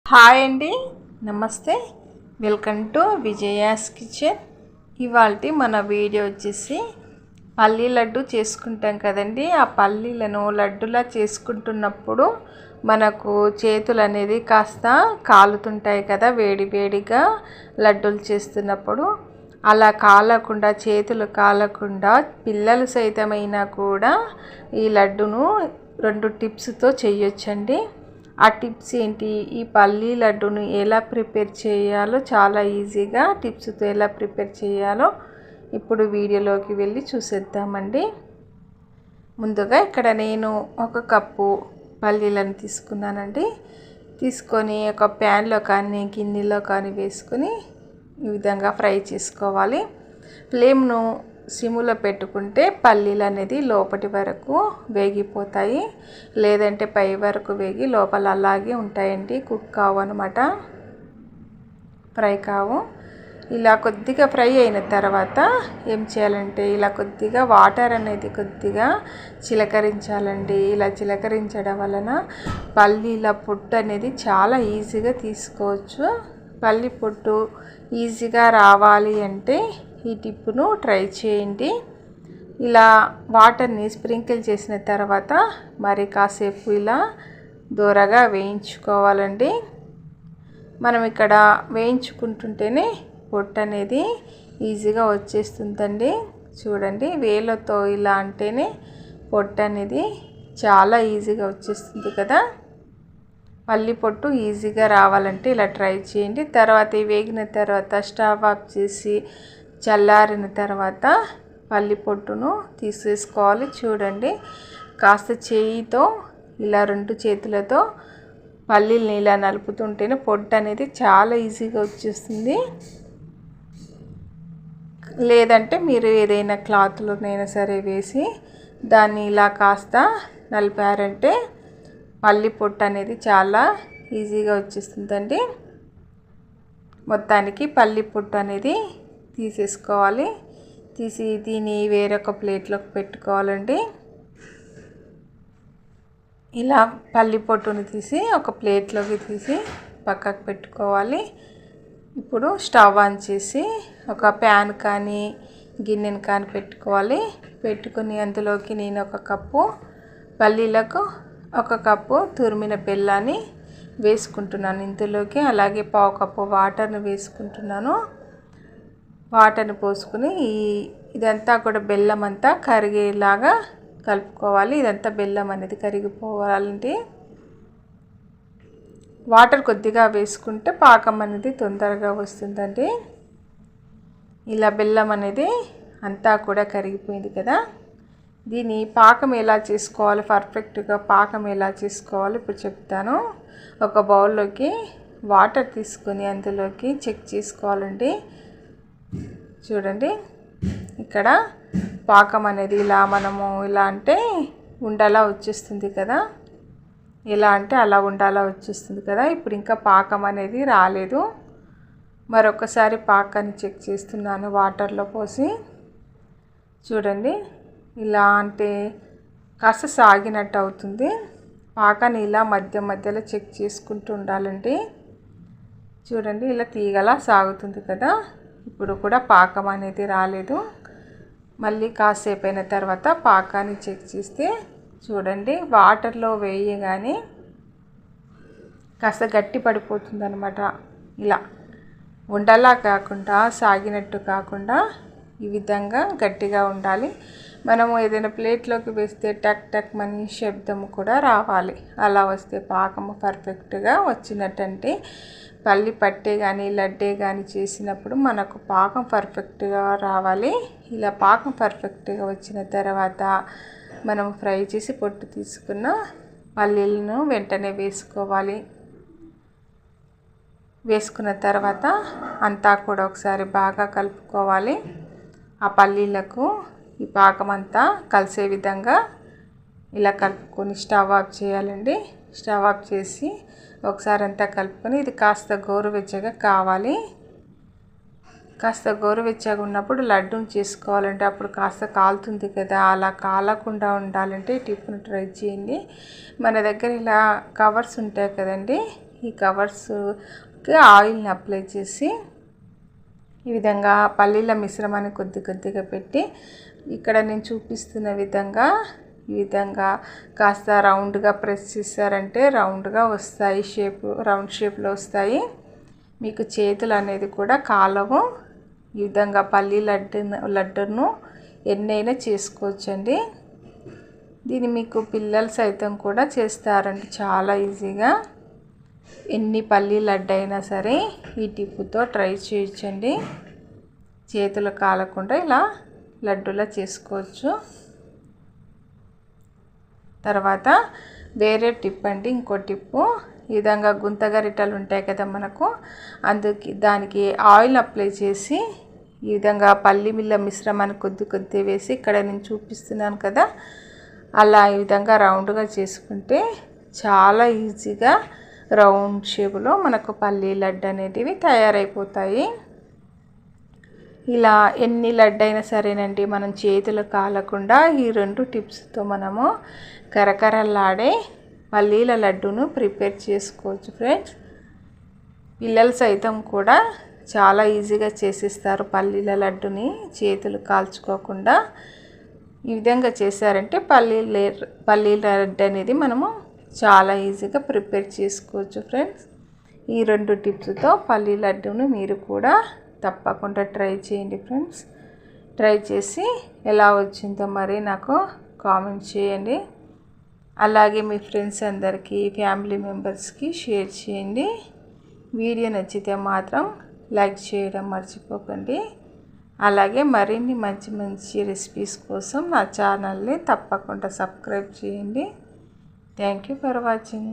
Hi అండి, నమస్తే. Welcome to Vijaya's kitchen. ఇవాల్టి మన వీడియో వచ్చేసి పల్లీ లడ్డు చేసుకుంటాం కదండి. ఆ పల్లీలను లడ్డులా చేసుకుంటున్నప్పుడు మనకు చేతులు అనేది కాస్త కాలుతుంటాయి కదా, వేడి వేడిగా లడ్డూలు చేస్తున్నప్పుడు. అలా కాలకుండా, చేతులు కాలకుండా పిల్లలు సైతమైనా కూడా ఈ లడ్డును 2 టిప్స్తో చేయొచ్చండి. ఆ టిప్స్ ఏంటి? ఈ పల్లీ లడ్డును ఎలా ప్రిపేర్ చేయాలో, చాలా ఈజీగా టిప్స్తో ఎలా ప్రిపేర్ చేయాలో ఇప్పుడు వీడియోలోకి వెళ్ళి చూసేద్దామండి. ముందుగా ఇక్కడ నేను 1 కప్పు పల్లీలను తీసుకున్నానండి. తీసుకొని ఒక ప్యాన్లో కానీ గిన్నెలో కానీ వేసుకొని ఈ విధంగా ఫ్రై చేసుకోవాలి. ఫ్లేమ్ను సిమ్లో పెట్టుకుంటే పల్లీలు అనేది లోపటి వరకు వేగిపోతాయి, లేదంటే పై వరకు వేగి లోపల అలాగే ఉంటాయండి, కుక్ కావు అనమాట, ఫ్రై కావు. ఇలా కొద్దిగా ఫ్రై అయిన తర్వాత ఏం చేయాలంటే ఇలా కొద్దిగా వాటర్ అనేది కొద్దిగా చిలకరించాలండి. ఇలా చిలకరించడం వలన పల్లీల పొట్టు అనేది చాలా ఈజీగా తీసుకోవచ్చు. పల్లి పొట్టు ఈజీగా రావాలి అంటే ఈ టిప్పును ట్రై చేయండి. ఇలా వాటర్ని స్ప్రింకిల్ చేసిన తర్వాత మరి కాసేపు ఇలా దూరగా వేయించుకోవాలండి. మనం ఇక్కడ వేయించుకుంటుంటేనే పొట్టు అనేది ఈజీగా వచ్చేస్తుందండి. చూడండి, వేలతో ఇలా అంటేనే పొట్టు అనేది చాలా ఈజీగా వచ్చేస్తుంది కదా. పల్లి పొట్టు ఈజీగా రావాలంటే ఇలా ట్రై చేయండి. తర్వాత వేగిన తర్వాత స్టవ్ ఆఫ్ చేసి చల్లారిన తర్వాత పల్లి పొట్టును తీసేసుకోవాలి. చూడండి, కాస్త చేయితో ఇలా 2 చేతులతో పల్లీలని ఇలా నలుపుతుంటేనే పొట్టు అనేది చాలా ఈజీగా వచ్చేస్తుంది. లేదంటే మీరు ఏదైనా క్లాత్లోనైనా సరే వేసి దాన్ని ఇలా కాస్త నలిపారంటే పల్లి పొట్టు అనేది చాలా ఈజీగా వచ్చేస్తుందండి. మొత్తానికి పల్లి పొట్టు అనేది తీసేసుకోవాలి. తీసి దీన్ని వేరొక ప్లేట్లోకి పెట్టుకోవాలండి. ఇలా పల్లి పొట్టుని తీసి ఒక ప్లేట్లోకి తీసి పక్కకు పెట్టుకోవాలి. ఇప్పుడు స్టవ్ ఆన్ చేసి ఒక ప్యాన్ కానీ గిన్నెను కానీ పెట్టుకోవాలి. పెట్టుకుని అందులోకి నేను 1 కప్పు పల్లీలకు 1 కప్పు తురిమిన బెల్లాన్ని వేసుకుంటున్నాను ఇందులోకి. అలాగే 1/2 కప్పు వాటర్ని వేసుకుంటున్నాను. వాటర్ని పోసుకుని ఇదంతా కూడా బెల్లం అంతా కరిగేలాగా కలుపుకోవాలి. ఇదంతా బెల్లం అనేది కరిగిపోవాలంటే వాటర్ కొద్దిగా వేసుకుంటే పాకం అనేది తొందరగా వస్తుందండి. ఇలా బెల్లం అనేది అంతా కూడా కరిగిపోయింది కదా. దీని పాకం ఎలా చేసుకోవాలి, పర్ఫెక్ట్గా పాకం ఎలా చేసుకోవాలి ఇప్పుడు చెప్తాను. ఒక బౌల్లోకి వాటర్ తీసుకొని అందులోకి చెక్ చేసుకోవాలండి. చూడండి, ఇక్కడ పాకం అనేది ఇలా మనము ఇలా అంటే ఉండలా వచ్చేస్తుంది కదా. ఎలా అంటే అలా ఉండాలా వచ్చేస్తుంది కదా. ఇప్పుడు ఇంకా పాకం అనేది రాలేదు. మరొకసారి పాకాన్ని చెక్ చేస్తున్నాను వాటర్లో పోసి. చూడండి, ఇలా అంటే కాస్త సాగినట్టు అవుతుంది. పాకాన్ని ఇలా మధ్య మధ్యలో చెక్ చేసుకుంటూ ఉండాలండి. చూడండి, ఇలా తీగలా సాగుతుంది కదా. ఇప్పుడు కూడా పాకం అనేది రాలేదు. మళ్ళీ కాసేపు అయిన తర్వాత పాకాన్ని చెక్ చేస్తే చూడండి, వాటర్లో వేయగానే కాస్త గట్టి పడిపోతుంది అనమాట. ఇలా ఉండలా కాకుండా, సాగినట్టు కాకుండా ఈ విధంగా గట్టిగా ఉండాలి. మనము ఏదైనా ప్లేట్లోకి వేస్తే టక్ టక్ మని శబ్దం కూడా రావాలి. అలా వస్తే పాకము పర్ఫెక్ట్గా వచ్చినట్టంటే పల్లి పట్టే కానీ లడ్డే కానీ చేసినప్పుడు మనకు పాకం పర్ఫెక్ట్గా రావాలి. ఇలా పాకం పర్ఫెక్ట్గా వచ్చిన తర్వాత మనం ఫ్రై చేసి పొట్టు తీసుకున్న పల్లీలను వెంటనే వేసుకోవాలి. వేసుకున్న తర్వాత అంతా కూడా ఒకసారి బాగా కలుపుకోవాలి. ఆ పల్లీలకు ఈ పాకం అంతా కలిసే విధంగా ఇలా కలుపుకొని స్టవ్ ఆఫ్ చేయాలండి. స్టవ్ ఆఫ్ చేసి ఒకసారి అంతా కలుపుకొని ఇది కాస్త గోరువెచ్చగా కావాలి. కాస్త గోరువెచ్చగా ఉన్నప్పుడు లడ్డూని చేసుకోవాలంటే అప్పుడు కాస్త కాలుతుంది కదా. అలా కాలకుండా ఉండాలంటే టిప్ను ట్రై చేయండి. మన దగ్గర ఇలా కవర్స్ ఉంటాయి కదండి, ఈ కవర్స్కి ఆయిల్ని అప్లై చేసి ఈ విధంగా పల్లీల మిశ్రమాన్ని కొద్ది కొద్దిగా పెట్టి ఇక్కడ నేను చూపిస్తున్న విధంగా ఈ విధంగా కాస్త రౌండ్గా ప్రెస్ చేశారంటే రౌండ్గా వస్తాయి, రౌండ్ షేప్లో వస్తాయి. మీకు చేతులు అనేది కూడా కాలవు. ఈ విధంగా పల్లీ లడ్డును ఎన్నైనా చేసుకోవచ్చండి. దీన్ని మీకు పిల్లలు సైతం కూడా చేస్తారండి చాలా ఈజీగా. ఎన్ని పల్లీ లడ్డు అయినా సరే ఈ టిప్పుతో ట్రై చేయొచ్చండి. చేతులు కాలకుండా ఇలా లడ్డూలా చేసుకోవచ్చు. తర్వాత వేరే టిప్ అండి, ఇంకో టిప్పు. ఈ విధంగా గుంతగరిటలు ఉంటాయి కదా మనకు, దానికి ఆయిల్ అప్లై చేసి ఈ విధంగా పల్లి మిశ్రమాన్ని కొద్ది వేసి ఇక్కడ నేను చూపిస్తున్నాను కదా, అలా ఈ విధంగా రౌండ్గా చేసుకుంటే చాలా ఈజీగా రౌండ్ షేపులో మనకు పల్లీ లడ్డు అనేటివి తయారైపోతాయి. ఇలా ఎన్ని లడ్డు అయినా సరేనండి, మనం చేతులు కాలకుండా ఈ 2 టిప్స్తో మనము కరకరలాడే పల్లీల లడ్డును ప్రిపేర్ చేసుకోవచ్చు ఫ్రెండ్స్. పిల్లలు సైతం కూడా చాలా ఈజీగా చేసిస్తారు పల్లీల లడ్డుని చేతులు కాల్చుకోకుండా. ఈ విధంగా చేశారంటే పల్లీల లడ్డు అనేది మనము చాలా ఈజీగా ప్రిపేర్ చేసుకోవచ్చు ఫ్రెండ్స్. ఈ 2 టిప్స్తో పల్లీ లడ్డును మీరు కూడా తప్పకుండా ట్రై చేయండి ఫ్రెండ్స్. ట్రై చేసి ఎలా వచ్చిందో మరి నాకు కామెంట్ చేయండి. అలాగే మీ ఫ్రెండ్స్ అందరికీ, ఫ్యామిలీ మెంబర్స్కి షేర్ చేయండి. వీడియో నచ్చితే మాత్రం లైక్ చేయడం మర్చిపోకండి. అలాగే మరిన్ని మంచి మంచి రెసిపీస్ కోసం నా ఛానల్ని తప్పకుండా సబ్స్క్రైబ్ చేయండి. Thank you for watching.